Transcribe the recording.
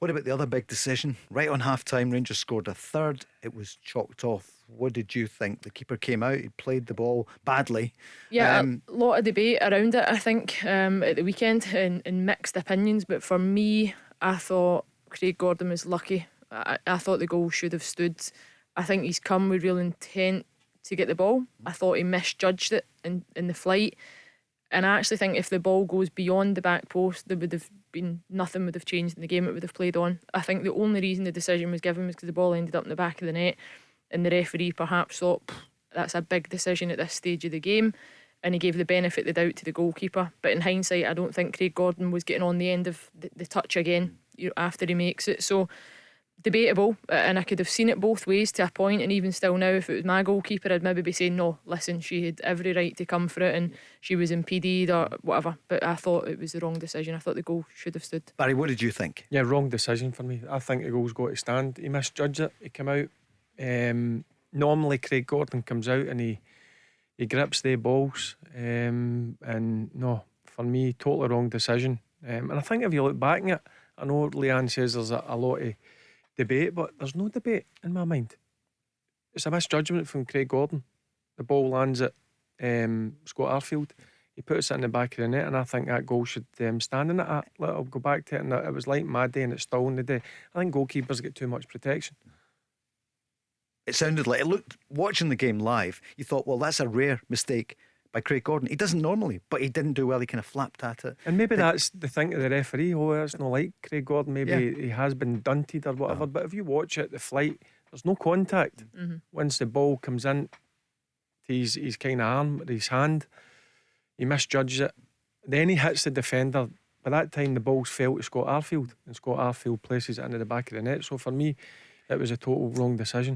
What about the other big decision? Right on half time, Rangers scored a third. It was chalked off. What did you think? The keeper came out, he played the ball badly. Yeah, a lot of debate around it, I think, at the weekend, and mixed opinions. But for me, I thought Craig Gordon was lucky. I thought the goal should have stood. I think he's come with real intent to get the ball. I thought he misjudged it in the flight. And I actually think if the ball goes beyond the back post, there would have been nothing would have changed in the game. It would have played on. I think the only reason the decision was given was because the ball ended up in the back of the net, and the referee perhaps thought that's a big decision at this stage of the game, and he gave the benefit of the doubt to the goalkeeper. But in hindsight, I don't think Craig Gordon was getting on the end of the touch again after he makes it. So debatable, and I could have seen it both ways to a point. And even still now, if it was my goalkeeper, I'd maybe be saying, no, listen, she had every right to come for it and she was impeded or whatever. But I thought it was the wrong decision. I thought the goal should have stood. Barry, what did you think? Yeah, wrong decision for me. I think the goal's got to stand. He misjudged it. He came out. Normally Craig Gordon comes out and he grips the balls, and no, for me, totally wrong decision. And I think if you look back at it, I know Leanne says there's a lot of debate, but there's no debate in my mind. It's a misjudgment from Craig Gordon. The ball lands at Scott Arfield. He puts it in the back of the net, and I think that goal should stand in it. I'll go back to it, and it was like my day, and it's still in the day. I think goalkeepers get too much protection. It sounded like, it looked, watching the game live, you thought, well, that's a rare mistake by Craig Gordon. He doesn't normally, but he didn't do well. He kind of flapped at it. And maybe that's the thing of the referee. Oh, it's not like Craig Gordon. Maybe he has been dunted or whatever. But if you watch it, the flight, there's no contact. Once the ball comes in to his kind of arm, or his hand, he misjudges it. Then he hits the defender. By that time, the ball's fell to Scott Arfield, and Scott Arfield places it into the back of the net. So for me, it was a total wrong decision.